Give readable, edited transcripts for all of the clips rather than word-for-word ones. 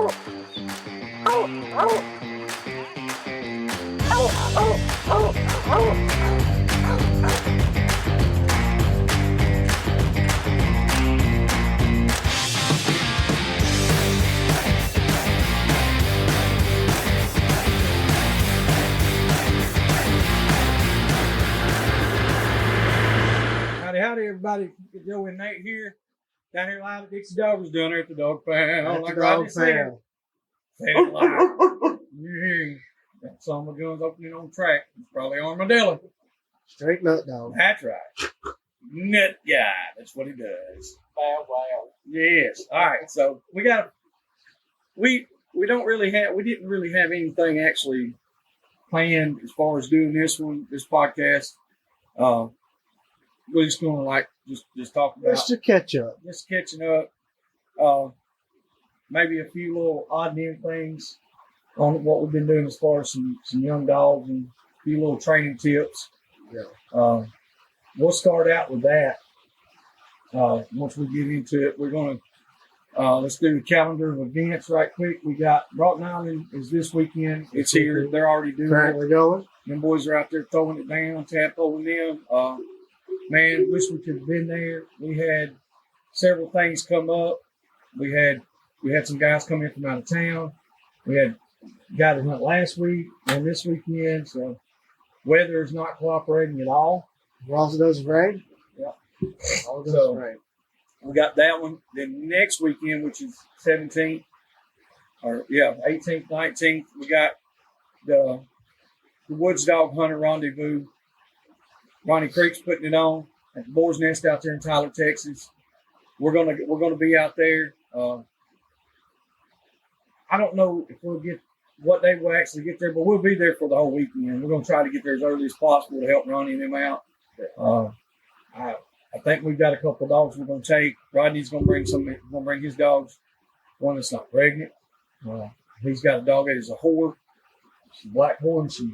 Howdy, everybody. Joe and Nate here. Down here live at Dixie Doggers down there at the dog pound. Like Rodney said. Say it live. You're hearing that some of the guns opening on track. It's probably Armadillo. Straight nut dog. That's right. Nut guy. That's what he does. Wow, wow. Yes. All right. So we didn't really have anything actually planned as far as doing this podcast. We're just gonna just talk about just to catch up. Just catching up. Maybe a few little odd and end things on what we've been doing as far as some young dogs and a few little training tips. Yeah. We'll start out with that. Once we get into it, we're gonna let's do the calendar of events right quick. We got Broughton Island is this weekend. It's here. They're already doing Currently it. going. Them boys are out there throwing it down, tadpoling them. Man, wish we could have been there. We had several things come up. We had some guys come in from out of town. We had a guy that went last week and this weekend. So weather is not cooperating at all. It also doesn't rain. Yeah. All it doesn't rain. We got that one. Then next weekend, which is 17th, 18th, 19th, we got the Woods Dog Hunter Rendezvous. Ronnie Creek's putting it on at the Boars Nest out there in Tyler, Texas. We're gonna be out there. I don't know if we'll get what day we'll actually get there, but we'll be there for the whole weekend. We're gonna try to get there as early as possible to help Ronnie and them out. I think we've got a couple of dogs we're gonna take. Rodney's gonna bring his dogs. One that's not pregnant. He's got a dog that is a whore. She's a black whore, and she's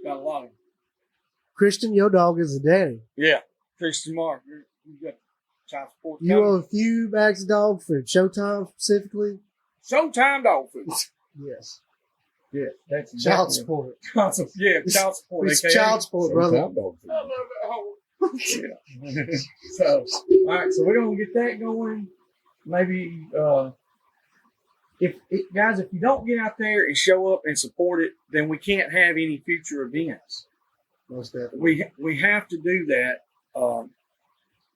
got a lot of. Christian, your dog is a daddy. Yeah, Christian Marc, you got child support. You owe a few bags of dog food. Showtime specifically. Showtime dog food. Yes. Yeah, that's exactly child support. Child support. It's child support, brother. I love that whole. Yeah. So, all right. So we're gonna get that going. Maybe if you don't get out there and show up and support it, then we can't have any future events. Most definitely. We have to do that.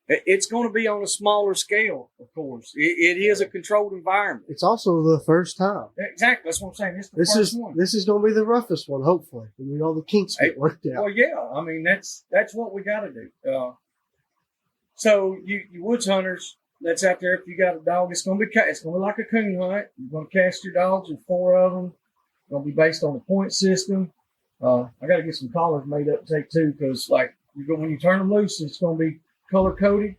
It's going to be on a smaller scale, of course. It is a controlled environment. It's also the first time. Exactly. That's what I'm saying. It's the first one. This is going to be the roughest one, hopefully. We all the kinks get worked out. Well, yeah. I mean, that's what we got to do. So you woods hunters that's out there, if you got a dog, it's going to be like a coon hunt. You're going to cast your dogs. There's 4 of them. It's going to be based on the point system. I got to get some collars made up to take too, because when you turn them loose, it's going to be color coded.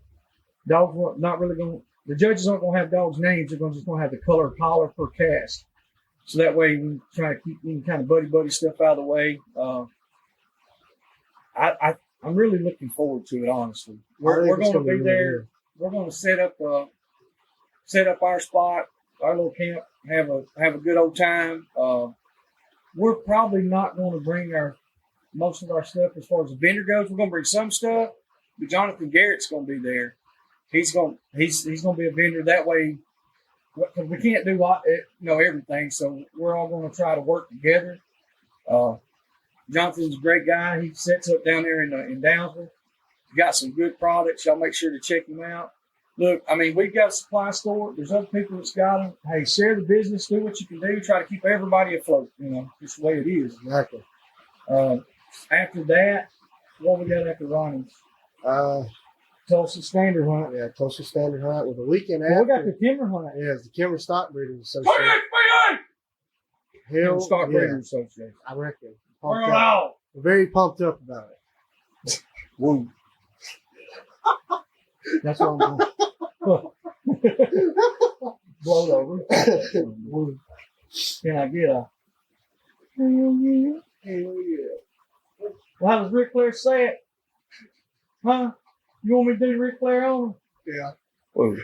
Dogs are not really going. The judges aren't going to have dogs' names. They're just going to have the color collar per cast. So that way we try to keep any kind of buddy stuff out of the way. I'm really looking forward to it. Honestly, we're going to be there. We're going to set up our spot, our little camp, have a good old time. We're probably not going to bring most of our stuff as far as the vendor goes. We're going to bring some stuff, but Jonathan Garrett's going to be there. He's going to be a vendor that way, because we can't do everything. So we're all going to try to work together. Jonathan's a great guy. He sets up down there in Downsville. He's got some good products. Y'all make sure to check him out. Look, I mean, we've got a supply store. There's other people that's got them. Hey, share the business. Do what you can do. Try to keep everybody afloat. Just the way it is. Exactly. After that, what we got after Ronnie's? Tulsa Standard Hunt. Yeah, Tulsa Standard Hunt with a weekend after. We got the Timber Hunt. Yeah, it's the Timber Stock Breeders Association. Stock Breeders Association. I reckon. We're very pumped up about it. Woo. That's what I'm doing. Blow over. Can I get a hell yeah? Hell yeah. Well, how does Ric Flair say it? Huh? You want me to do Ric Flair on him? Yeah. Whoa.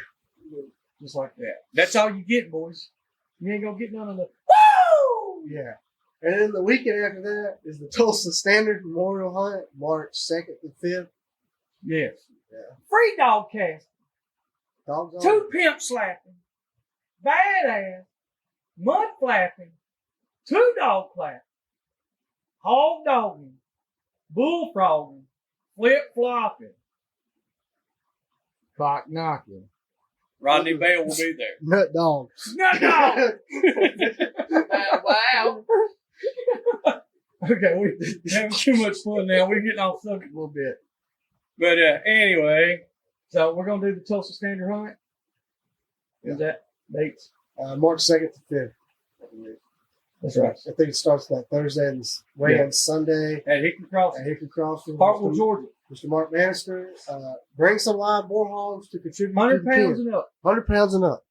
Just like that. That's all you get, boys. You ain't gonna get none of the woo! Yeah. And then the weekend after that is the Tulsa Standard Memorial Hunt, March 2nd to 5th. Yes. Yeah. Free dog casting. Dogs on. 2 pimp slapping. Badass. Mud flapping. 2 dog clapping. Hog dogging. Bullfrogging. Flip flopping. Cock knocking. Rodney Bell will be there. Nut dogs. Nut dog! Wow. Okay, we're having too much fun now. We're getting off subject a little bit. But anyway, so we're going to do the Tulsa Standard Hunt. Is that dates? March 2nd to 5th. That's right. I think it starts that Thursday and weigh-in Sunday At Hickory Crossing. at Hickory Crossing. Hartwell, Georgia. Mr. Marc Bannister, bring some live boar hogs to contribute 100 to the pounds pen. and up. 100 pounds and up.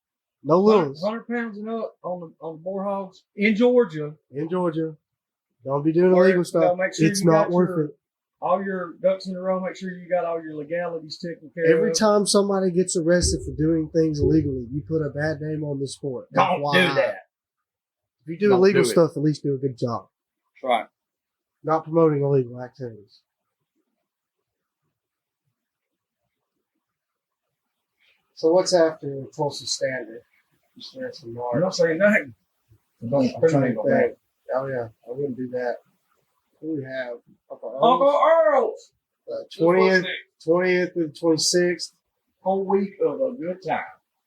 No littles. 100 pounds and up on the boar hogs in Georgia. In Georgia. Don't be doing Or, illegal stuff. make sure It's you not got worth it. all your ducks in a row. Make sure you got all your legalities taken care Every of. time somebody gets arrested for doing things illegally, you put a bad name on the sport. Don't FYI. do that. If you do Don't illegal do it. stuff, at least do a good job. That's right. Not promoting illegal activities. So what's after Tulsa Standard? Just there some I'm March. not saying nothing. Don't I'm trying to incriminate think. that. Oh yeah, I wouldn't do that. Who we have? Uncle Earl's. 20th through the 26th. Whole week of a good time.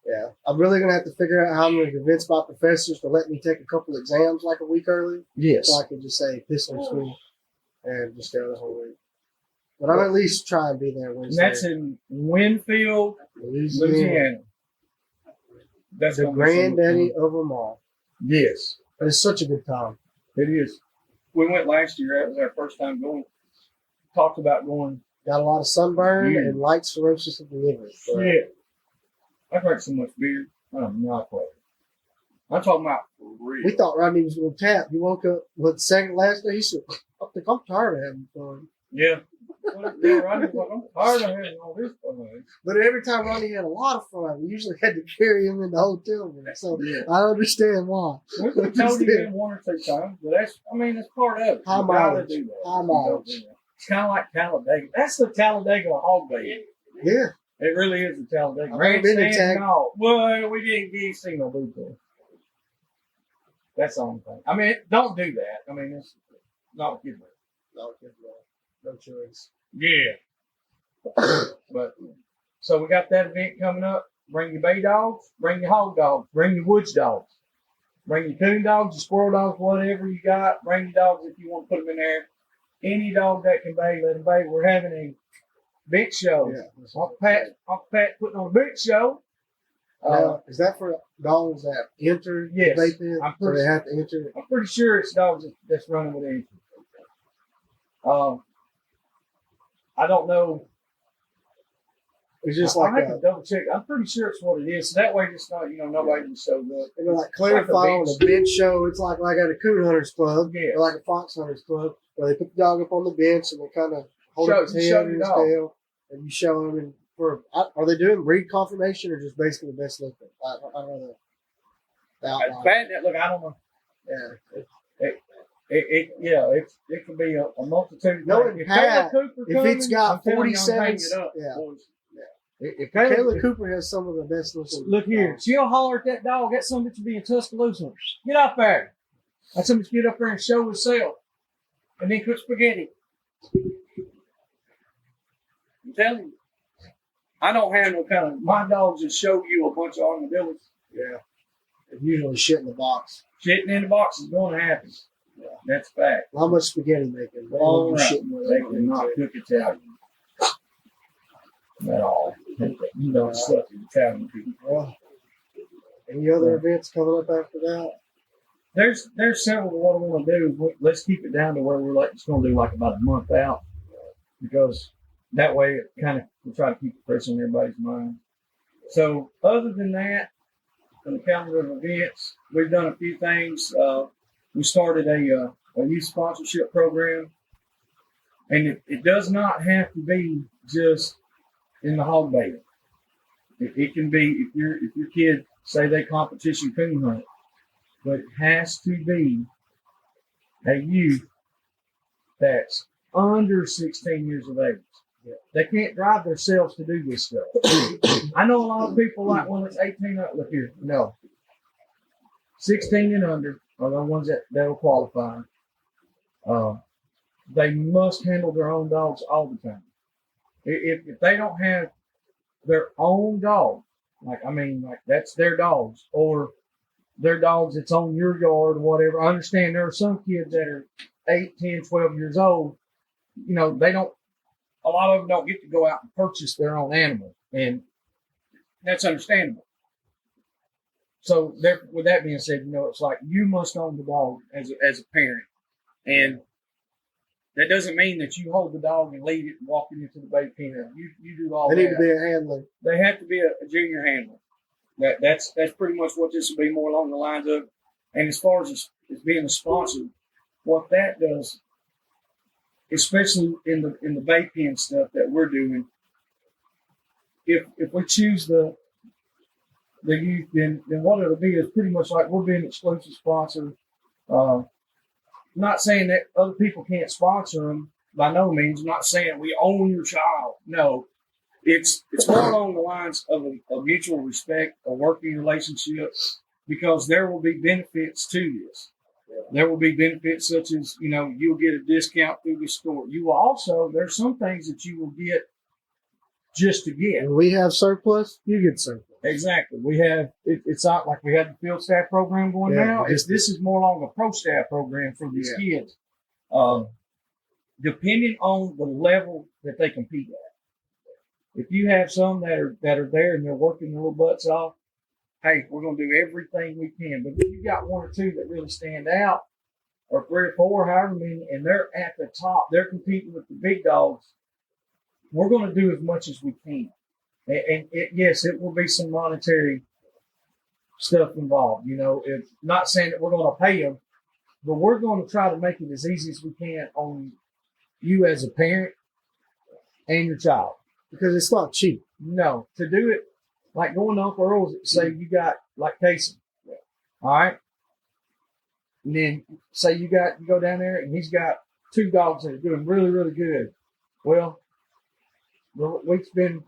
Yeah, I'm really gonna have to figure out how I'm gonna convince my professors to let me take a couple exams like a week early, Yes. so I can just say pistol school and just go the whole week. But I'll at least try and be there And Wednesday. that's in Winfield, Louisiana. That's the gonna be granddaddy some- of them all. Yes, But it's such a good time. it is. We went last year. That was our first time going. Talked about going. Got a lot of sunburn Yeah. and light cirrhosis of the liver. But Shit. I drank so much beer. I'm not quite. I'm talking about for real. we thought Rodney was going to tap. He woke up with second last day. He said, I think I'm tired of having fun. Yeah. Yeah, Rodney was like, I'm tired of having all this fun. But every time Rodney had a lot of fun, we usually had to carry him in the hotel room. So Yeah. I understand why. We told you that 1 or 2 times, but that's part of it. High You gotta mileage. do that. High You mileage. gotta do that. It's kind of like Talladega. That's the Talladega hog bait. Yeah. It really is the Talladega. I've never been to Grandstand, no. Well, we didn't get a single booth there. That's the only thing. I mean, don't do that. I mean, it's not good. No choice. Yeah. But so we got that event coming up. Bring your bay dogs, bring your hog dogs, bring your woods dogs, bring your coon dogs, your squirrel dogs, whatever you got. Bring your dogs if you want to put them in there. Any dog that can bay, let them bay. We're having a big show. Yeah. Uncle Pat putting on a big show. Now, is that for dogs that enter Yes. the bait pen? I'm So pretty- they have to enter? I'm pretty sure it's dogs that's running with entry. I don't know. It's just I like have to double check. I'm pretty sure it's what it is. So that way, it's not nobody just shows up. like clarify on a bench show. It's like at a coon hunters club, Yeah. or like a fox hunters club, where they put the dog up on the bench and they kind of hold Show- up his show head your and his dog. tail, and you show them. And are they doing breed confirmation or just basically the best looking? I don't know. The outline. Look, I don't know. Yeah. It can be a multitude. of Knowing things. Pat, Taylor Cooper if it's got coming, I'm telling you, I'm 47 hanging it up, yeah. boys. Yeah. If Kayla Cooper has some of the best looking. look here, dogs. she'll holler at that dog. That son bitch will be in Tuscaloosa. Get up there. That son bitch get up there and show himself, and then cook spaghetti. I'm telling you, I don't have no kind of. My dogs just show you a bunch of armadillos. Yeah. They usually shit in the box. Shitting in the box is going to happen. Yeah. That's fact. How much spaghetti making? But All right. shitting with They it. cannot cook Italian at all. You know, stuff is Italian people. Well, any other events coming up after that? There's several. What I want to do is let's keep it down to where we're like just going to do like about a month out, because that way it kind of we try to keep it fresh in everybody's mind. So other than that, on the calendar of events, we've done a few things. We started a youth sponsorship program, and it does not have to be just in the hog baiting. It can be if your kid say they competition coon hunt, but it has to be a youth that's under 16 years of age. They can't drive themselves to do this stuff. I know a lot of people like when it's 18 up. Look here, no, 16 and under are the ones that'll qualify. They must handle their own dogs all the time. If they don't have their own dog, like that's their dogs or their dogs that's on your yard or whatever. I understand there are some kids that are 8, 10, 12 years old. They don't. A lot of them don't get to go out and purchase their own animal, and that's understandable. So, with that being said, it's like you must own the dog as a parent, and that doesn't mean that you hold the dog and lead it and walk it into the bait pen. You do all that. They need to be a handler. They have to be a junior handler. That's pretty much what this will be, more along the lines of. And as far as being a sponsor, what that does, especially in the bait pen stuff that we're doing, if we choose the youth, then what it'll be is pretty much like we're being an exclusive sponsor. Not saying that other people can't sponsor them, by no means. I'm not saying we own your child. No, it's more along the lines of a mutual respect, a working relationship, because there will be benefits to this. There will be benefits such as, you'll get a discount through the store. You will also, there's some things that you will get just to get. When we have surplus, you get surplus. Exactly. We have, it's not like we had the field staff program going now. This is more along a pro staff program for these kids. Depending on the level that they compete at. If you have some that are there and they're working their little butts off, hey, we're going to do everything we can. But if you got one or two that really stand out, or 3 or 4, however many, and they're at the top, they're competing with the big dogs, we're going to do as much as we can. And yes, it will be some monetary stuff involved. It's not saying that we're going to pay them, but we're going to try to make it as easy as we can on you as a parent and your child. Because it's not cheap. No, to do it, like going to Uncle Earl's, say you got like Casey, all right? And then say you go down there and he's got 2 dogs that are doing really, really good. Well, the week's been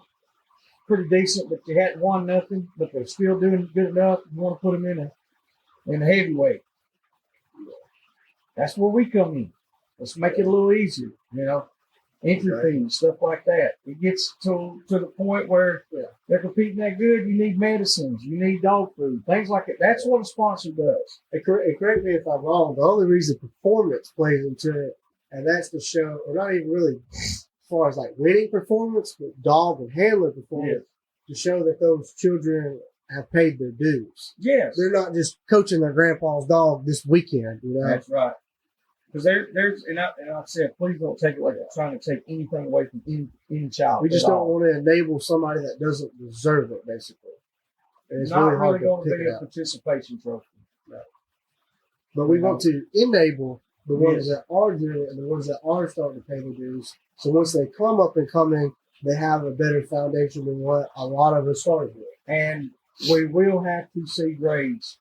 pretty decent, but you hadn't won nothing, but they're still doing good enough. You want to put them in a heavyweight. That's where we come in. Let's make it a little easier, entry fees, stuff like that. It gets to the point where they're competing that good. You need medicines, you need dog food, things like that. That's what a sponsor does. And correct me if I'm wrong. The only reason performance plays into it, and that's to show, or not even really as far as like winning performance, but dog and handler performance, to show that those children have paid their dues. Yes. They're not just coaching their grandpa's dog this weekend, That's right. Because there's, and I said, please don't take it like I'm trying to take anything away from any child. We just don't want to enable somebody that doesn't deserve it, basically. And it's not really going to pick be it a out. participation trophy. No. But we want to enable the ones that are doing it and the ones that are starting to pay their dues. So once they come up and come in, they have a better foundation than what a lot of us started with. And we will have to see grades.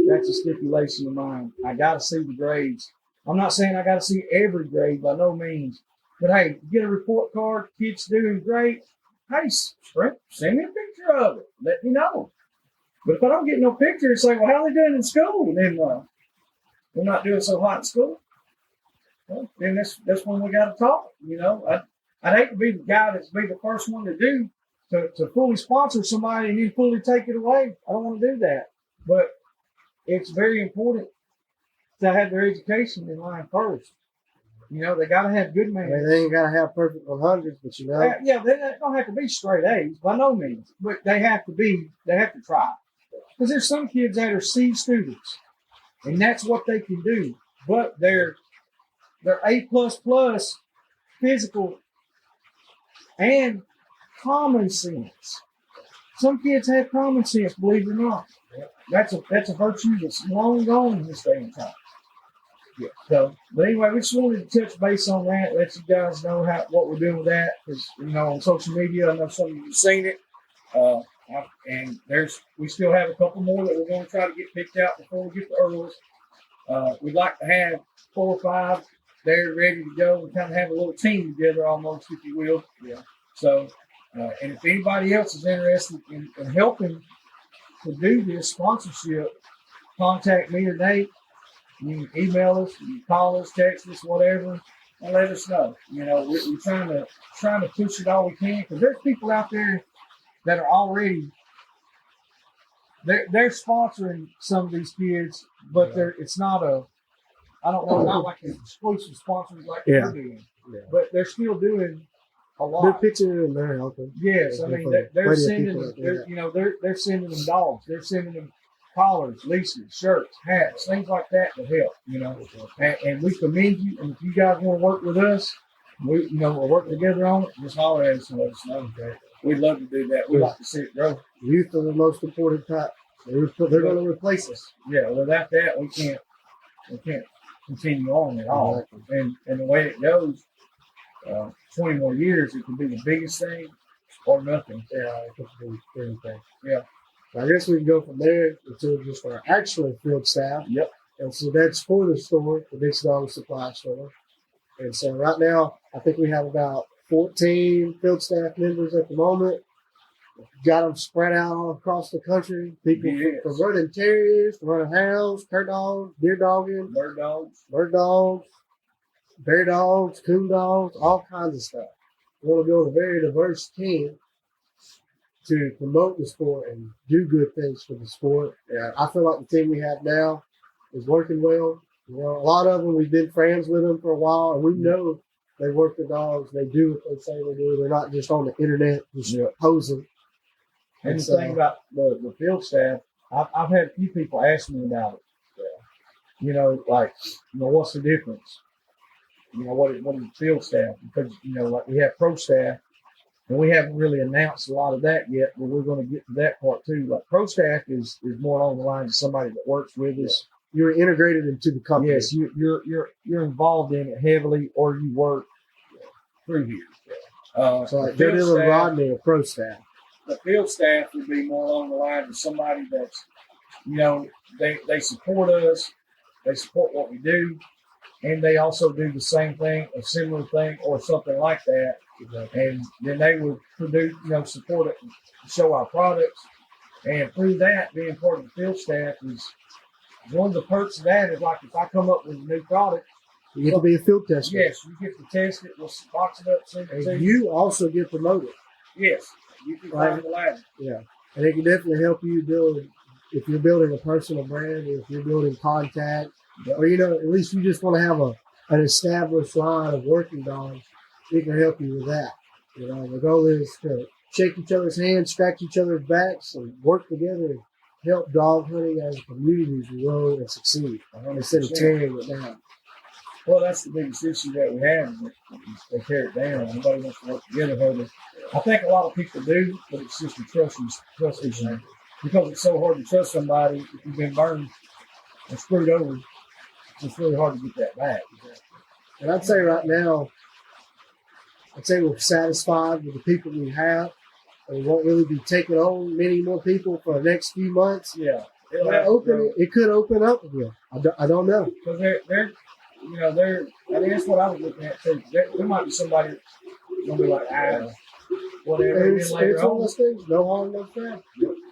That's a stipulation of mine. I got to see the grades. I'm not saying I got to see every grade by no means. But, hey, get a report card, kid's doing great. Hey, send me a picture of it. Let me know. But if I don't get no picture, it's like, well, how are they doing in school? And then we're not doing so hot in school. Well, then that's when we got to talk. I'd hate to be the guy that's be the first one to fully sponsor somebody and then fully take it away. I don't want to do that. But it's very important to have their education in line first. They got to have good manners. They ain't got to have perfect 100s, but they don't have to be straight A's by no means, but they have to try. Because there's some kids that are C students, and that's what they can do. But they're A++ physical and common sense. Some kids have common sense, believe it or not. That's a virtue that's long gone in this day and time. Yeah. So, but anyway, we just wanted to touch base on that, let you guys know what we're doing with that. Because on social media, I know some of you've seen it. And we still have a couple more that we're going to try to get picked out before we get to Earls. We'd like to have 4 or 5 there ready to go and kind of have a little team together almost, if you will. Yeah. So, and if anybody else is interested in helping to do this sponsorship, contact me or Nate. You can email us, you can call us, text us, whatever, and let us know. You know, we're trying to push it all we can, because there's people out there that are already they're sponsoring some of these kids, but it's not not like an exclusive sponsor like they're doing. Yeah. But they're still doing a lot. They're pitching it in there helping. Yes, I mean they're sending them. They're sending them dogs. They're sending them collars, leashes, shirts, hats, things like that to help. You know, and we commend you. And if you guys want to work with us, we'll work together on it. Just holler at us and let us know. Okay. We'd love to do that. We'd like to see it grow. Youth are the most important type. They're going to replace us. Yeah, without that, we can't continue on at all. Exactly. And the way it goes, 20 more years, it could be the biggest thing or nothing. Yeah, it could be anything. Yeah. I guess we can go from there to just our actual field staff. Yep. And so that's for the store, the Big Dog Supply Store. And so right now, I think we have about 14 field staff members at the moment. Got them spread out all across the country. People from running terriers, from running hounds, cur dogs, deer dogging, bird dogs, bear dogs, coon dogs, all kinds of stuff. We want to build a very diverse team to promote the sport and do good things for the sport. Yeah, I feel like the team we have now is working well. You know, a lot of them, we've been friends with them for a while, and we know they work the dogs. They do what they say they do. They're not just on the internet just posing. And the thing about the field staff, I've had a few people ask me about it. You know, like, what's the difference? You know, what is the field staff? Because, like we have pro staff, and we haven't really announced a lot of that yet, but we're going to get to that part too. Like pro staff is more along the lines of somebody that works with us. You're integrated into the company. Yes, you're involved in it heavily, or you work through here. So like Daniel and Rodney are pro staff. The field staff would be more along the lines of somebody that's, they support us, they support what we do, and they also do the same thing, a similar thing, or something like that. Exactly. And then they would produce, support it, show our products, and through that, being part of the field staff is one of the perks of that is like if I come up with a new product, you get to be a field tester. Yes, you get to test it, we'll box it up, send it to you. You also get promoted. Yes. You can climb the ladder. Yeah. And it can definitely help you build, if you're building a personal brand, or if you're building contact, or, at least you just want to have an established line of working dogs, it can help you with that. The goal is to shake each other's hands, scratch each other's backs, and work together and help dog hunting as a community grow and succeed instead of tearing it down. Well, that's the biggest issue that we have. They tear it down. Nobody wants to work together hardly. I think a lot of people do, but it's just a trust issue. Because it's so hard to trust somebody if you've been burned and screwed over. It's really hard to get that back. And I'd say right now, we're satisfied with the people we have. And we won't really be taking on many more people for the next few months. Yeah. It could open up again. I don't know. Because they're I mean, that's what I was looking at too. There might be somebody that's going to be like, whatever. It's one of those things, no harm, no foul.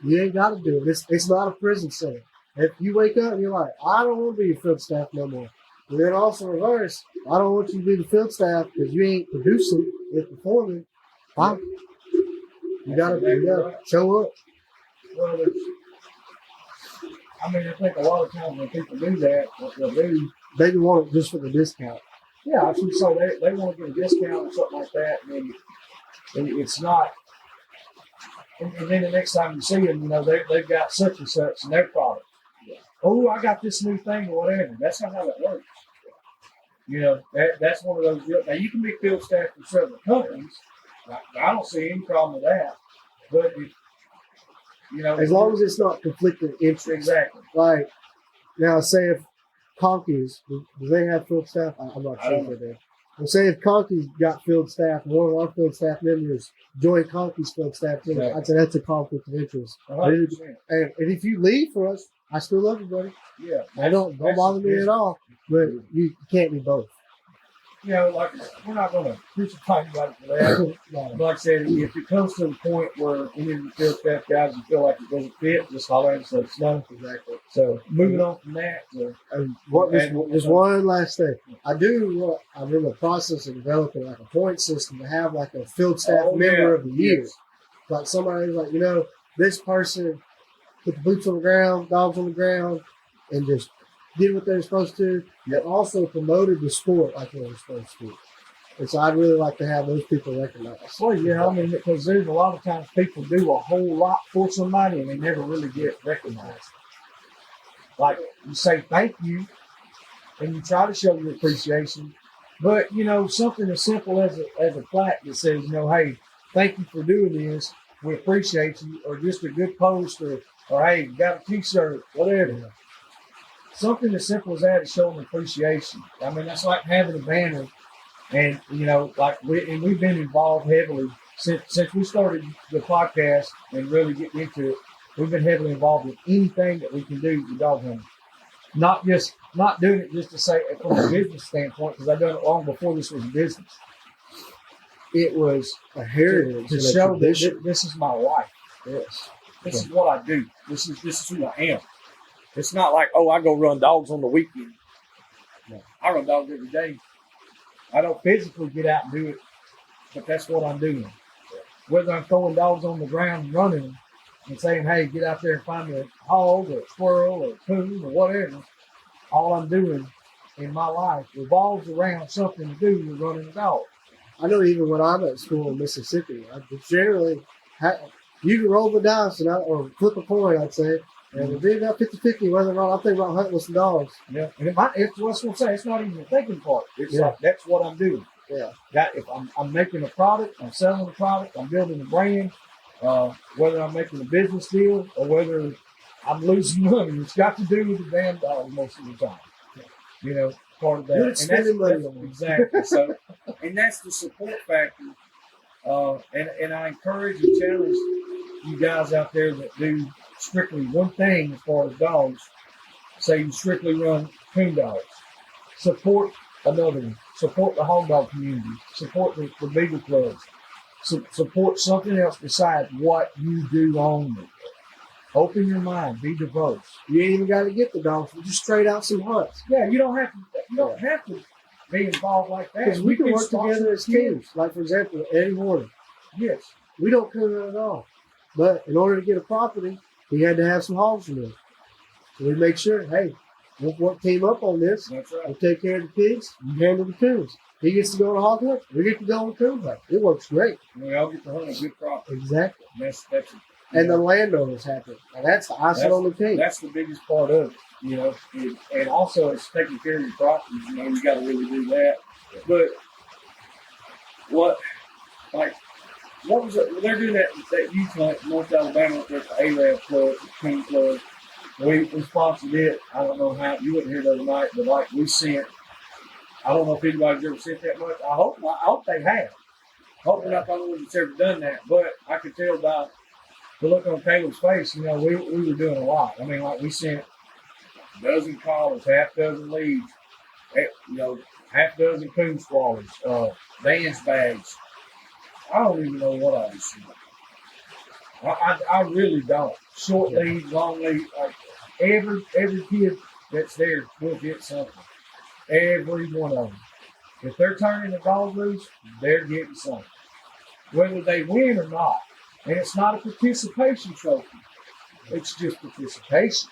You ain't got to do it. It's not a prison center. If you wake up and you're like, I don't want to be a field staff no more. And then also reverse, I don't want you to be the field staff because you ain't producing and performing. Fine. You gotta show up. Well, I think a lot of times when people do that, what they'll do, they want it just for the discount. Yeah, I think so. They want to get a discount or something like that, and it's not. And then the next time you see them, they've got such and such in their product. Yeah. Oh, I got this new thing or whatever. That's not how that works. That's one of those deals. Now, you can be field staff for several companies. I don't see any problem with that. But, as long as it's not conflicting interest. Exactly. Like, now, say if Conkeys, do they have field staff? I'm not sure if they do. Well, say if Conkey's got field staff, one of our field staff members joined Conkey's field staff members, Exactly. I'd say that's a conflict of interest. 100%. And if you leave for us, I still love you, buddy. Yeah. I don't bother me at all. But you can't be both. You know, like, we're not going to crucify anybody for that. No. But like I said, if it comes to the point where any of the field staff guys you feel like it doesn't fit, just holler and say no. Exactly. So moving on from that, And just one last thing. I'm in the process of developing like a point system to have like a field staff member of the year. Yes. Like somebody like, this person put the boots on the ground, dogs on the ground, and just did what they were supposed to. Yep. And also promoted the sport like they were supposed to. And so I'd really like to have those people recognized. Well, yeah, I mean, because there's a lot of times people do a whole lot for somebody and they never really get recognized. Like, you say thank you and you try to show your appreciation, but, something as simple as a plaque that says, hey, thank you for doing this, we appreciate you, or just a good post, or hey, got a t-shirt, whatever. Yeah. Something as simple as that is showing appreciation. I mean, that's like having a banner. And, we've been involved heavily since we started the podcast and really getting into it. We've been heavily involved in anything that we can do with dog hunting. Not doing it just to say from a business standpoint, because I've done it long before this was a business. It was A heritage. to and a show that tradition. this is my life. Yes. This is what I do. This is who I am. It's not like, I go run dogs on the weekend. No, I run dogs every day. I don't physically get out and do it, but that's what I'm doing. Whether I'm throwing dogs on the ground and running them and saying, hey, get out there and find me a hog or a squirrel or a coon or whatever, all I'm doing in my life revolves around something to do with running a dog. I know even when I'm at school in Mississippi, I generally you can roll the dice or flip a coin, I'd say, and it'll be about 50-50 whether or not I'm thinking about hunting with some dogs. Yeah, and it's what's going to say. It's not even the thinking part. It's like that's what I'm doing. Yeah. If I'm making a product, I'm selling a product, I'm building a brand. Whether I'm making a business deal or whether I'm losing money, it's got to do with the damn dog most of the time. Part of that. Good spending money on it. Exactly. So, and that's the support factor. And I encourage and challenge you guys out there that do strictly one thing as far as dogs. Say you strictly run coon dogs. Support another one. Support the hog dog community. Support the bigger clubs. Support something else besides what you do only. Open your mind. Be diverse. You ain't even got to get the dogs. We just straight out some hunts. Yeah, you don't have to. You don't have to be involved like that. Because we can work sponsor together as teams. Like, for example, Eddie Warner. Yes. We don't coon hunt at all. But in order to get a property, he had to have some hogs in there. So we make sure, hey, we'll team up on this. That's right. We'll take care of the pigs. You handle the coons. He gets to go on a hog hunt. We get to go on a coon hunt. It works great. We all get to hunt a good property. Exactly. That's And the landowners happy. And that's the icing on the cake. That's the biggest part of it, and also it's taking care of your property. You got to really do that. But what was it? They're doing that youth hunt in North Alabama up there at the Arab Club, the Coon Club. We sponsored it. I don't know how you wouldn't hear the other night, but we sent. I don't know if anybody's ever sent that much. I hope they have. Hopefully not the only one that's ever done that, but I could tell by the look on Caleb's face, we were doing a lot. I mean, we sent a dozen collars, half dozen leads, half dozen coon swallows, Vans bags. I don't even know what I was sent. I really don't. Short leads, long leads. Like every kid that's there will get something. Every one of them. If they're turning the dog loose, they're getting something. Whether they win or not. And it's not a participation trophy. It's just participation.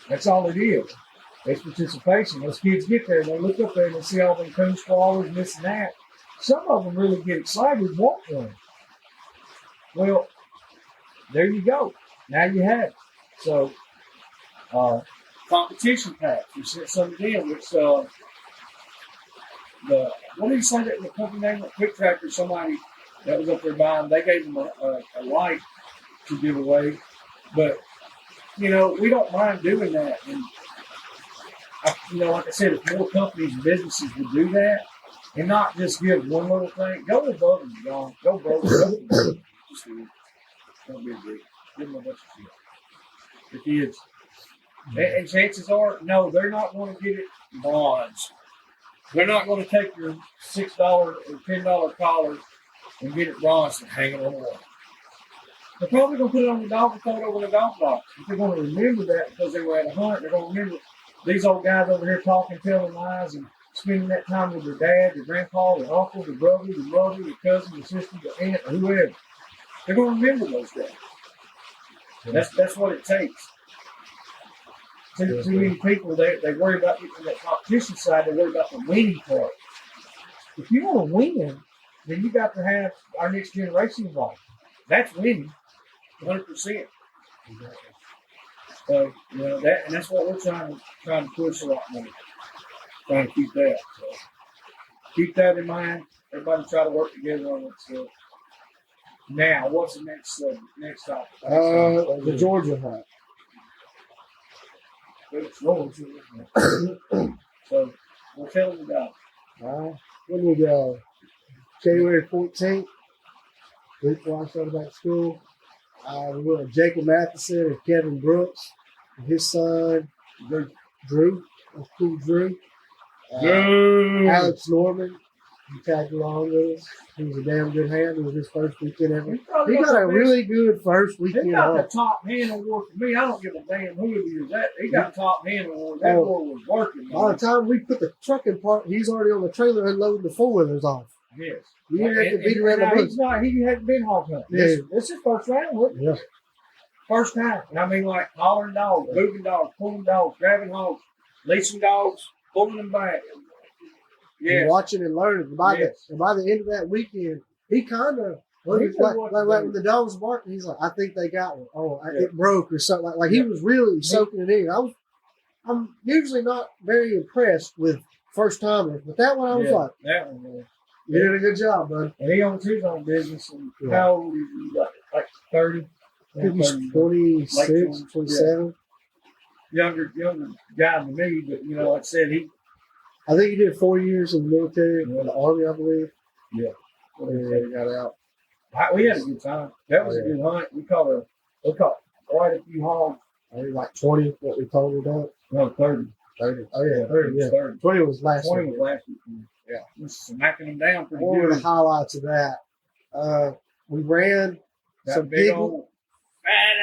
That's all it is. It's participation. Those kids get there, they look up there and they see all them coon swallows and this and that. Some of them really get excited and want one. Well, there you go. Now you have it. So, competition packs. We sent some of them. It's what did you say that the company name? Quick Tractor. Somebody that was up there buying. They gave them a light to give away. But we don't mind doing that. And like I said, if more companies and businesses would do that, and not just give one little thing. Go above and beyond. Go above and beyond. Just do it. Don't be a dick. Give them a bunch of shit. The kids. And chances are, no, they're not going to get it bronze. They're not going to take your $6 or $10 collar and get it bronze and hang it on the wall. They're probably going to put it on the dog and throw it over the dog box. But they're going to remember that because they were at a hunt. They're going to remember these old guys over here talking, telling lies, and spending that time with their dad, their grandpa, their uncle, their brother, their mother, their cousin, their sister, their aunt, or whoever. They're going to remember those days. That's what it takes. Too many people, they worry about getting that competition side, they worry about the winning part. If you want to win, then you got to have our next generation involved. That's winning, 100%. So, that's what we're trying to push a lot more. Trying to keep that. So, keep that in mind. Everybody try to work together on it. So, now, what's the next topic? The Georgia hunt. So, we'll tell them about it. When we go? January 14th, week before I started back to school. We went with Jacob Matheson and Kevin Brooks and his son, Drew. That's cool, Drew. Alex Norman, he tagged along with us. He was a damn good hand. It was his first weekend ever. He got a really good first weekend. He got the top hand award for me. I don't give a damn who he is. He got the top hand award. That boy was working. By the time we put the truck in park, he's already on the trailer unloading the four-wheelers off. Yes. We didn't have to beat around the bush. He hadn't been hog hunting. Yeah. This is first round, wasn't it? Yeah. First time. And I mean, like hollering dogs, moving dogs, pulling dogs, grabbing hogs, leashing dogs, pulling them back. Yeah. Watching and learning. And by the end of that weekend, he kind of, like when the dogs barking, he's like, I think they got one. Oh, it broke or something. Like he was really soaking it in. I'm usually not very impressed with first timers, but that one I was like, that one was. You did a good job, bud. And he owns his own business. And how old is he? Like 30? He's 26, 27. Younger guy than me, but like I said, I think he did 4 years in the military, in the Army, I believe. Yeah. And he got out. We had a good time. That was a good hunt. We caught quite a few hogs. I think like 20, what we told about. No, 30. 30. Oh, yeah, 30. Yeah. 30. 20 was last week. 20 was last week. Yeah. We're smacking them down pretty One good. of the highlights of that, we ran that some big old fat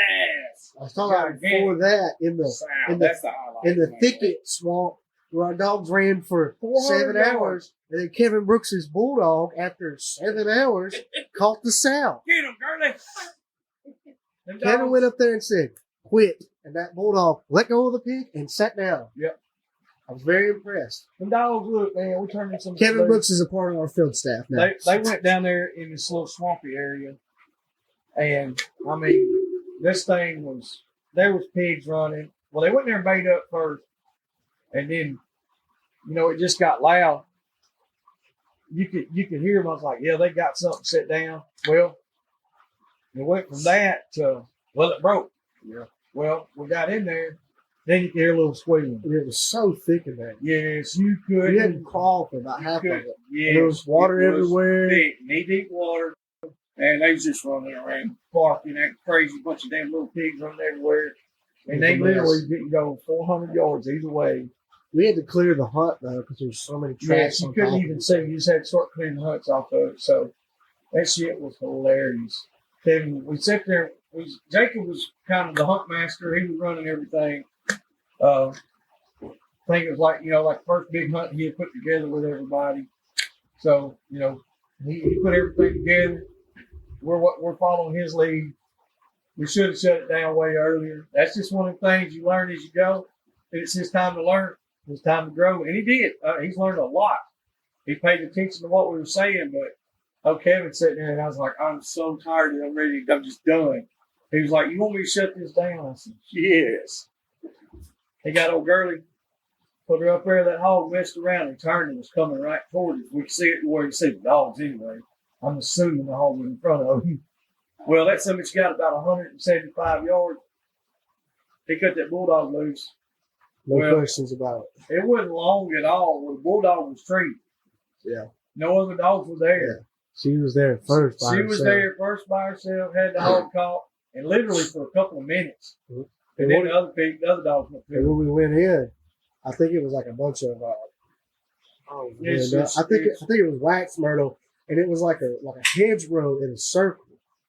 ass. I was talking about before that in the thicket swamp where our dogs ran for 7 hours, and then Kevin Brooks's bulldog, after 7 hours, caught the sow. Get him, girlie. Kevin went up there and said, "Quit," and that bulldog let go of the pig and sat down. Yep. I was very impressed. The dogs, look, man, we turned in some. Kevin Brooks is a part of our field staff now. They went down there in this little swampy area, and I mean, this thing was, there was pigs running. Well, they went there and bait up first, and then, it just got loud. You could hear them. I was like, yeah, they got something set down. Well, it went from that to, it broke. Yeah. Well, we got in there. Then you could hear a little squealing. It was so thick in there. Yes, you could. We had to crawl for about half of it. Yes, there was water everywhere. Knee-deep water. And they was just running around, barking, acting crazy. Bunch of damn little pigs running everywhere. And they literally didn't go 400 yards either way. We had to clear the hut, though, because there was so many tracks. Yes, you couldn't even see. You just had to start clearing the huts off of it. So that shit was hilarious. Kevin, we sat there. Jacob was kind of the hunt master. He was running everything. I think it was like the first big hunt he had put together with everybody. So, he put everything together. We're following his lead. We should have shut it down way earlier. That's just one of the things you learn as you go. It's his time to learn. It's time to grow. And he did. He's learned a lot. He paid attention to what we were saying, but Kevin's sitting there and I was like, I'm so tired and I'm just done. He was like, you want me to shut this down? I said, yes. He got old girly, put her up there, that hog messed around and turned and was coming right toward us. We could see it where you see the dogs anyway. I'm assuming the hog was in front of him. Well, that son got about 175 yards. He cut that bulldog loose. No questions about it. It wasn't long at all. The bulldog was treated. Yeah. No other dogs were there. She was there first. By She was herself. there first by herself, had the hog caught, and literally for a couple of minutes. Mhm. And then the other dogs went And through. when we went in, I think it was like a bunch of. I think it was wax myrtle, and it was like a hedgerow in a circle,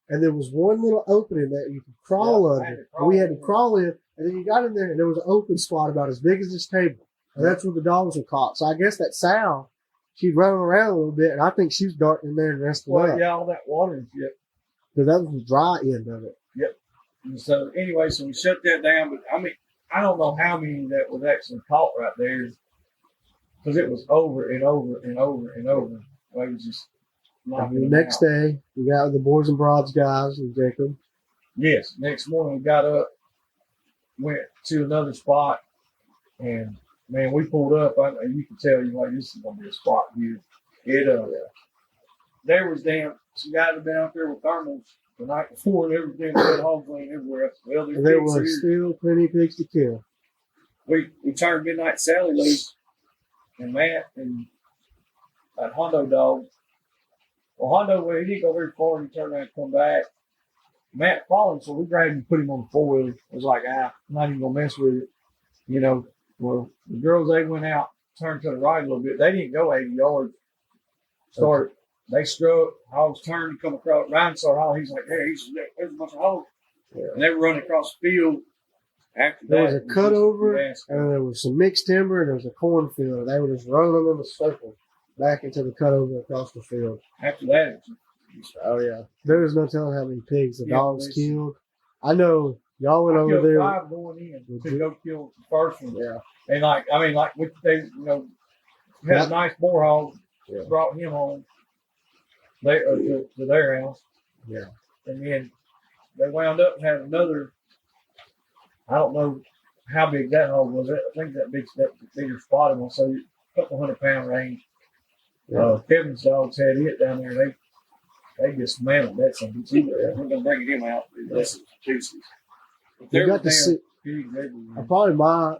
and there was one little opening that you could crawl under. And we had to crawl in, and then you got in there, and there was an open spot about as big as this table, and that's where the dogs were caught. So I guess that sow, she'd run around a little bit, and I think she was darting in there and resting up. Yeah, all that water and shit. Because that was the dry end of it. Yep. And so anyway, so we shut that down. But I mean, I don't know how many that was actually caught right there, because it was over and over and over and over. Like, it was just knocking The them next out. day, we got with the Boars N Broads guys and Jacob. Yes. Next morning, we got up, went to another spot, and man, we pulled up. You could tell you like this is gonna be a spot here. There was some guys had been out there with thermals the night before and everything. We had hogs laying everywhere. Well, And there pigs were here. still plenty of pigs to kill. We turned Midnight Sally loose, and Matt and that Hondo dog. Well, Hondo, he didn't go very far, and he turned around and come back. Matt followed, so we grabbed him and put him on the 4-wheeler. It was like, I'm not even gonna mess with it. You know, well, the girls, they went out, turned to the right a little bit. They didn't go 80 yards. They struck, hogs turned to come across. Ryan saw how he's like, hey, there's a bunch of hogs. Yeah. And they were running across the field. After There that, was a it just cutover, nasty. and there was some mixed timber, and there was a cornfield. And they were just running them in a circle back into the cutover across the field. After that, it was Oh, yeah. There was no telling how many pigs the Yeah, dogs there's- killed. I know y'all went I over killed there. 5 going in to go kill the first one. Yeah. And we had a nice boar hog, Yeah. brought him home to their house. Yeah. And then they wound up and had another, I don't know how big that hog was. I think that bigger spotted one, so a couple 100-pound range. Yeah. Kevin's dogs had it down there. They dismantled that something. We're going to bring him out. This is pieces. But We there got were to see. pigs everywhere. Probably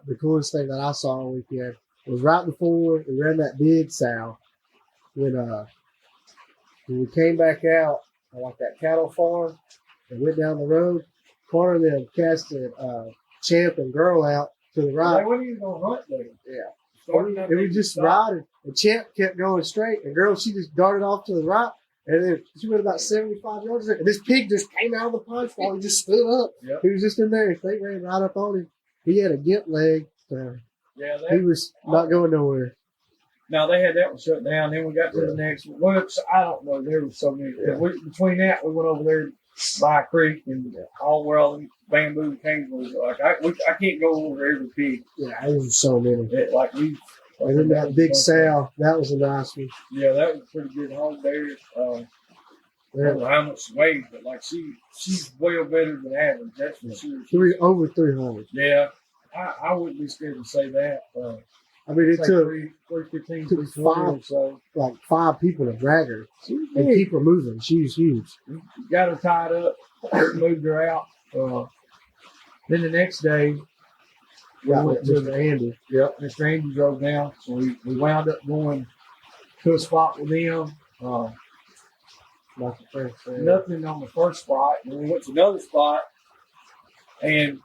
the coolest thing that I saw all weekend was right before we ran that big sow. When we came back out on like that cattle farm and went down the road, corner of them casted Champ and Girl out to the They right. weren't even going to hunt there. Yeah. Starting up It there, was just stop. riding. And Champ kept going straight, and Girl, she just darted off to the right. And then she went about 75 yards. And this pig just came out of the punch ball and just stood up. Yep. He was just in there. They ran right up on him. He had a gimp leg. So Yeah, he was not going nowhere. now they had that one shut down. Then we got to the next one. Well, I don't know. There was so many. Yeah. Between that, we went over there by a creek and where all the bamboo canes was. Like I can't go over every pig. Yeah, it was so many. And then that big sow, that was a nice one. Yeah, that was a pretty good hog there. I don't know how much she weighed, but like she's well better than average. That's for sure. Over 300. Yeah, I wouldn't be scared to say that. I mean, it Say took 315, took 320 or so. like 5 people to drag her She was and big. keep her moving. She was huge. Got her tied up, moved her out. Then the next day, we Got went to Mr. Andy. Mr. Andy drove down, so we wound up going to a spot with him. Like the first thing. Nothing on the first spot, and we went to another spot, and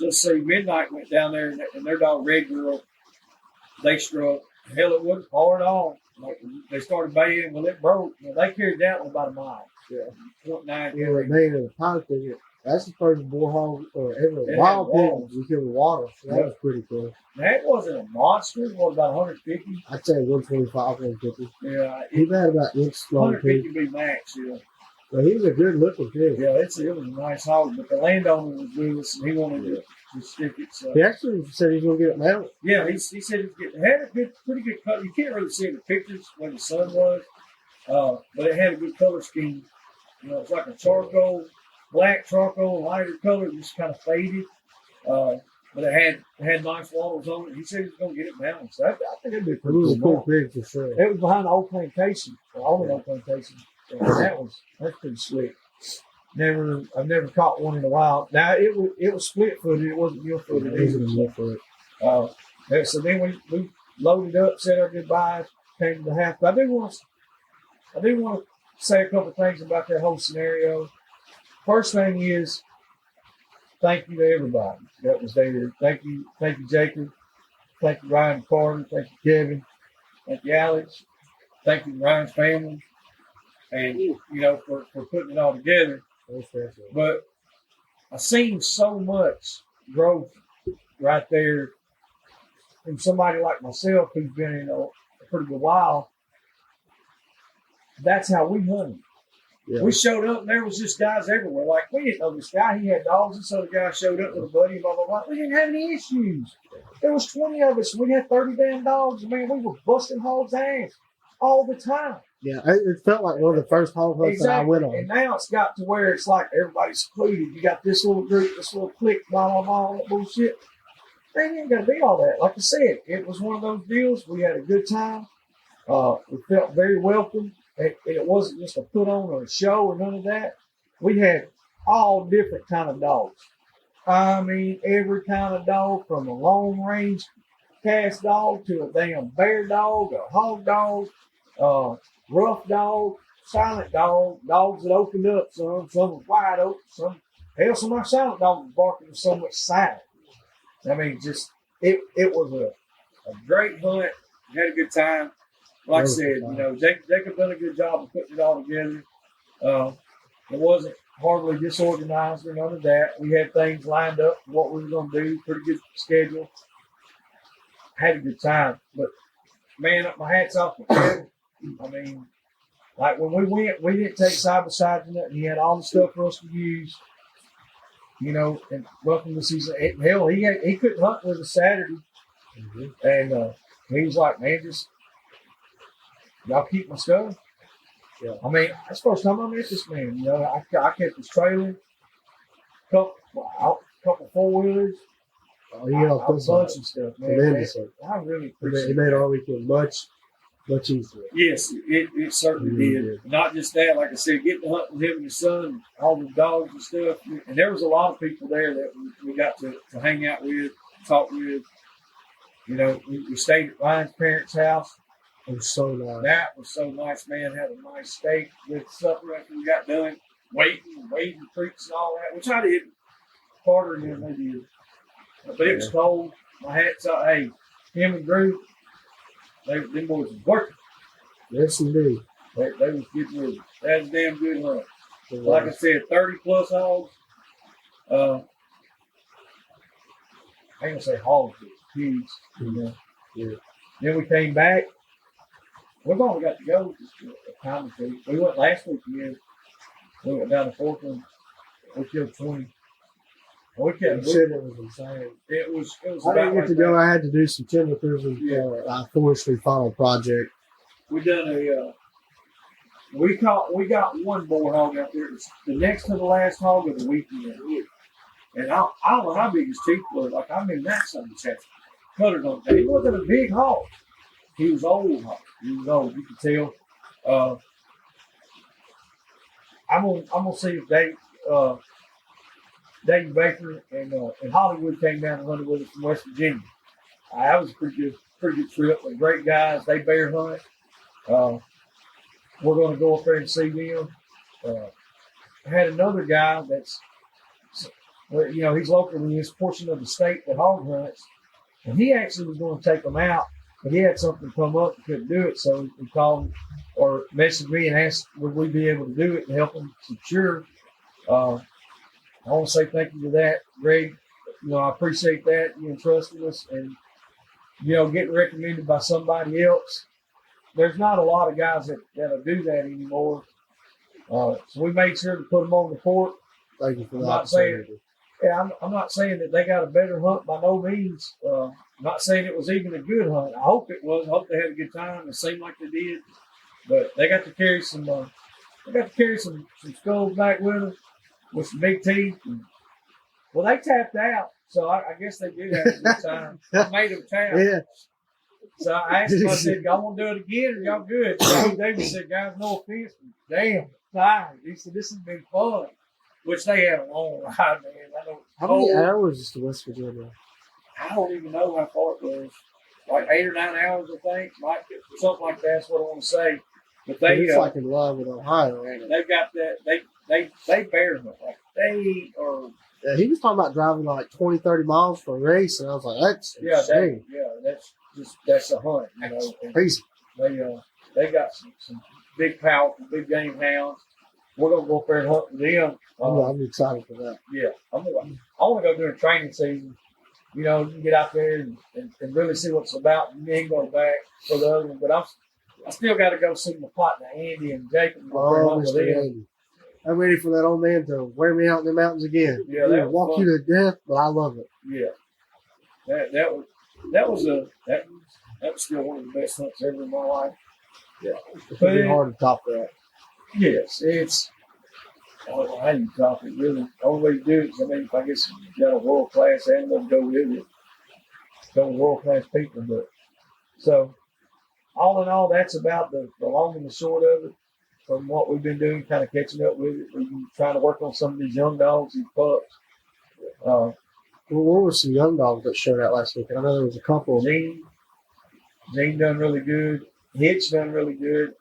let's see, Midnight went down there, and their dog Red Girl, they struck. Hell, it wasn't hard at all. Like, they started baying, well, it broke. They carried that one about a mile. Yeah. 0.9 Yeah, carry. the name of the pond thing. That's the first boar hog or ever It wild had pig walls. we killed with water. So that Yeah. was pretty cool. That wasn't a monster. It was about 150. I'd say 125, 150. Yeah, He had about inch long pig. 150 be max. Yeah, But he was a good looking pig. yeah. It was a nice hog, but the landowner was with us, and he wanted to stick it. So He actually said he's going to get it mounted. yeah, he said it had a pretty good color. You can't really see in the pictures where the sun was, but it had a good color scheme. You know, it's like a black charcoal, lighter color, just kind of faded. But it had nice wattles on it. He said he was going to get it mounted. So I think it'd be a It pretty was a cool cool mount. pig for sure. It was behind the old plantation, the old plantation. And that's pretty slick. I've never caught one in a while. Now it was split footed. It wasn't mule footed It was a either. mule foot. So then we loaded up, said our goodbyes, came to the house. But I do want to say a couple things about that whole scenario. First thing is, thank you to everybody that was there. Thank you, Jacob. Thank you, Ryan Carter. Thank you, Kevin. Thank you, Alex. Thank you, Ryan's family, and for putting it all together. But I've seen so much growth right there from somebody like myself who's been in a pretty good while. That's how we hunted. Yeah. We showed up and there was just guys everywhere. Like, we didn't know this guy. He had dogs. This other guy showed up with a buddy, blah, blah, blah. We didn't have any issues. There was 20 of us. We had 30 damn dogs. Man, we were busting hogs' ass all the time. Yeah, it felt like one of the first hog hunts that I went on. And now it's got to where it's like everybody's secluded. You got this little group, this little clique, blah, blah, blah, all that bullshit. Man, you ain't got to be all that. Like I said, it was one of those deals. We had a good time. We felt very welcome. It wasn't just a put on or a show or none of that. We had all different kind of dogs. I mean, every kind of dog, from a long range cast dog to a damn bear dog, a hog dog, rough dog, silent dog, dogs that opened up, some was wide open, some of our silent dogs was barking with so much silence. I mean, just it was a great hunt. We had a good time. Like I said, Jacob done a good job of putting it all together. It wasn't hardly disorganized or none of that. We had things lined up for what we were going to do, pretty good schedule. Had a good time. But, man, my hat's off to Kevin. I mean, like when we went, we didn't take side-by-sides and nothing. He had all the stuff for us to use. And welcome to season. Hell, he couldn't hunt with us Saturday. Mm-hmm. And he was like, man, just y'all keep my stuff. Yeah. I mean, that's the first time I met this man. I kept his trailer, couple four-wheelers. Oh, yeah, a bunch of stuff, man. Tremendously. I really appreciate it. It made our weekend much easier. Yes, it certainly did. Not just that, like I said, getting to hunt with him and his son, all the dogs and stuff. And there was a lot of people there that we got to hang out with, talk with. We stayed at Ryan's parents' house. It was so nice. That was so nice, man. Had a nice steak with supper after we got done. Wading creeks and all that, which I did. Carter and them, they did. But it was cold. My hat's off. Hey, him and Drew, them boys was working. Yes, indeed. They was getting with it. That was a damn good hunt. Like I said, 30-plus hogs. I ain't going to say hogs, but pigs. Yeah. Then we came back. We've only got to go a time or two. We went last weekend. We went down to Portland. We killed 20. We kept said it was insane. It was I didn't get to go. I had to do some timber cruising for our forestry final project. We done we got one boar hog out there. It's the next to the last hog of the weekend. And I don't know how big his teeth were. Like, I mean, that son had cutters on it. He wasn't a big hog. He was old hog. He was old. You could tell. I'm gonna see if Dave Baker and Hollywood came down and hunted with us from West Virginia. That was a pretty good trip. They're great guys. They bear hunt. We're going to go up there and see them. I had another guy he's local in this portion of the state that hog hunts, and he actually was going to take them out, but he had something come up and couldn't do it, so he called or messaged me and asked would we be able to do it and help him secure. I want to say thank you to that, Greg. I appreciate that, trusting us and, getting recommended by somebody else. There's not a lot of guys that'll do that anymore. So we made sure to put them on the port. Thank you for that. I'm not saying that they got a better hunt by no means. I'm not saying it was even a good hunt. I hope it was. I hope they had a good time. It seemed like they did. But they got to carry some skulls back with them. With some big teeth. Well, they tapped out, so I guess they did have a good time. I made them tap. Yeah. So I asked them, I said, y'all want to do it again or y'all good? So David said, guys, no offense, but damn, tired. He said, this has been fun. Which they had a long ride, man. How many hours is to West Virginia? I don't even know how far it was. like 8 or 9 hours, I think, like something like that's what I want to say. But they, it's like in love with Ohio, ain't it? they've got that. They bear hunt. Like they are. Yeah, he was talking about driving like 20, 30 miles for a race, and I was like, that's insane. That's a hunt, you know. And Crazy. they got some big, powerful, big game hounds. We're gonna go up there and hunt with them. I'm excited for that. Yeah, I want to go during training season. You know, you can get out there and really see what it's about. And then go back for the other one. But I still got to go see my partner Andy and Jacob. Oh, Mr. Andy. I'm ready for that old man to wear me out in the mountains again. Yeah, that was walk fun. you to death, but I love it. Yeah, that was still one of the best hunts ever in my life. Yeah, It's gonna be hard to top that. Yes, it's. I don't know how you top it, really. The only way to do it is, I mean, if I guess you got a world class animal to go with it, go with world class people. But so, all in all, that's about the long and the short of it. From what we've been doing, kind of catching up with it. We've been trying to work on some of these young dogs, these pups. Well, what were some young dogs that showed out last week? I know there was a couple. Gene done really good. Hitch done really good.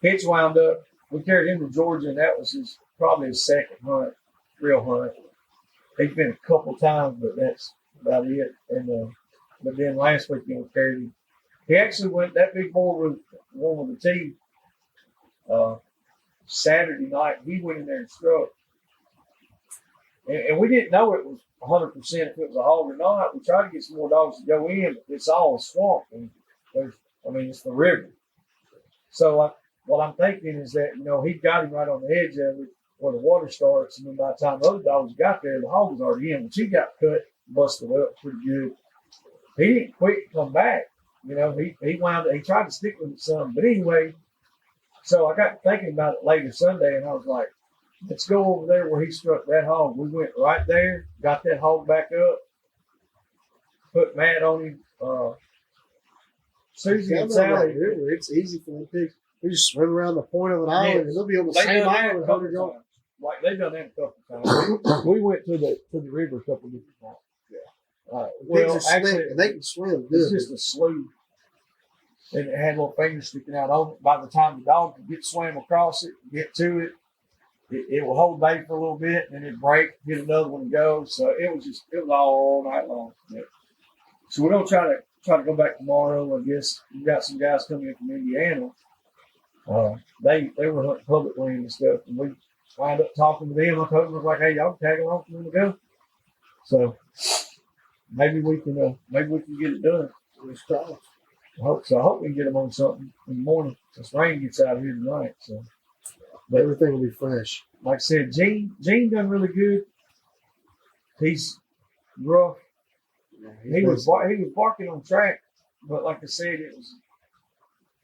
Hitch wound up. We carried him to Georgia, and that was probably his second hunt, real hunt. He's been a couple times, but that's about it. And but then last week we carried him. He actually went that big boar with one with the teeth. Saturday night, he went in there and struck. And we didn't know it was 100% if it was a hog or not. We tried to get some more dogs to go in, but it's all a swamp. And it's the river. So what I'm thinking is that, you know, he got him right on the edge of it where the water starts. And then by the time the other dogs got there, the hog was already in, which he got cut, busted up pretty good. He didn't quit to come back. You know, he tried to stick with it some. But anyway, so I got thinking about it later Sunday, and I was like, let's go over there where he struck that hog. We went right there, got that hog back up, put Matt on him. Susie and Sally. It's easy for them pigs. They just swim around the point of an island, and they'll be on the same island. Like they've done that a couple times. We went to the river a couple different times. Yeah. Well, actually, and they can swim. It's just a slough. And it had little fingers sticking out on it. By the time the dog could get swam across it, get to it, it will hold bait for a little bit, and then it break, hit another one and go. So it was all night long. Yeah. So we're gonna try to go back tomorrow. I guess we got some guys coming in from Indiana. They were hunting public land and stuff, and we wind up talking to them. I told them, I was like, hey, y'all tag along for them to go. So maybe we can get it done. I hope so. I hope we can get them on something in the morning since rain gets out here tonight. So, but everything will be fresh. Like I said, Gene done really good. He's rough. Yeah, he was barking on track, but like I said,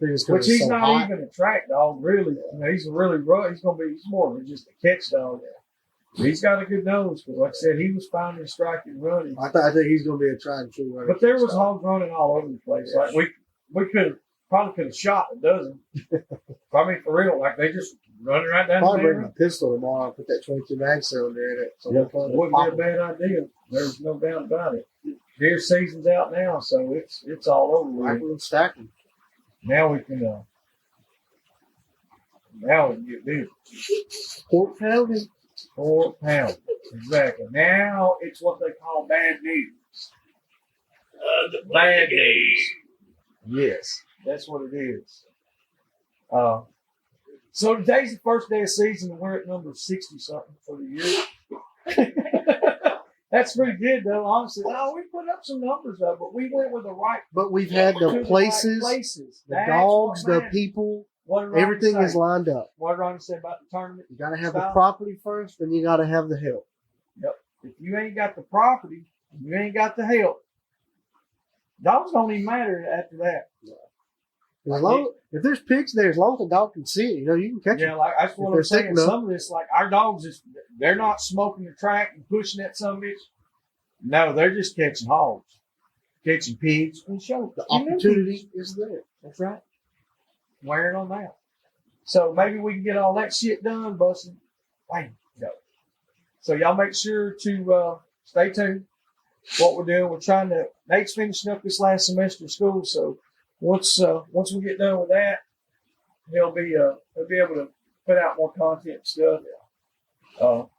which he's not hot. Even a track dog, really. You know, he's really rough. He's more than just a catch dog. He's got a good nose, because like I said, he was finding, striking, running. I think he's going to be a tried and true runner. But there was hogs running all over the place. Yeah. Like we could have shot a dozen. I mean, for real, like they just running right down. I'll bring my pistol tomorrow and put that 22 mag cylinder in it. So it wouldn't be a bad idea. There's no doubt about it. Deer season's out now, so it's all over with. Rifle and stacking. Now we can get busy. Pork pounding. 4 pounds. Exactly. Now it's what they call bad news. The bad news. Yes, that's what it is. So today's the first day of season, and we're at number 60-something for the year. That's pretty good, though, honestly. We put up some numbers, though, but we went with the right. But we've had the places, the dogs, the people. Everything is lined up. What did Ronnie say about the tournament? You got to have the property first, then you got to have the help. Yep. If you ain't got the property, you ain't got the help. Dogs don't even matter after that. Yeah. If there's pigs there, as long as the dog can see it, you can catch it. Yeah, like that's what I'm saying. Some of this, like our dogs, they're not smoking the track and pushing that some bitch. No, they're just catching hogs, catching pigs, and show the opportunity is there. That's right. Wearing on out. So maybe we can get all that shit done, busting. Bang, go. So y'all make sure to stay tuned. what we're doing. We're trying to. Nate's finishing up this last semester of school, so once we get done with that, he'll be able to put out more content and stuff. All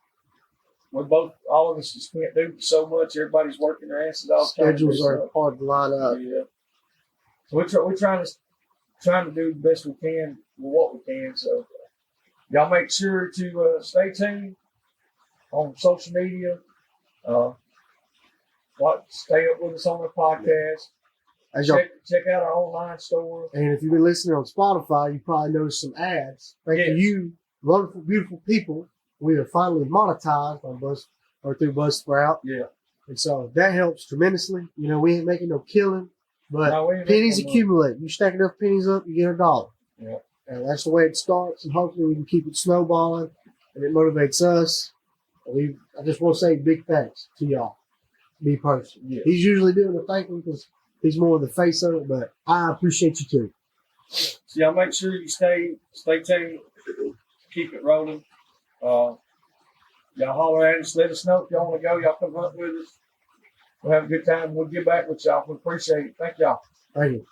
of us just can't do so much. Everybody's working their asses off. Schedules are hard to line up. Yeah. So we're trying to do the best we can with what we can. So y'all make sure to stay tuned on social media. Stay up with us on the podcast. Check out our online store. And if you've been listening on Spotify, you probably noticed some ads. Thank you, wonderful, beautiful people. We are finally monetized on through Buzzsprout. Yeah. And so that helps tremendously. You know, we ain't making no killing, but pennies accumulate. You stack enough pennies up, you get $1. Yeah. And that's the way it starts. And hopefully we can keep it snowballing, and it motivates us. I just want to say big thanks to y'all. Me personally. Yeah. He's usually doing the thanking because he's more of the face of it, but I appreciate you too. So y'all make sure you stay tuned, keep it rolling. Y'all holler at us, let us know if y'all want to go. Y'all come hunt with us. We'll have a good time. We'll get back with y'all. We appreciate it. Thank y'all. Thank you.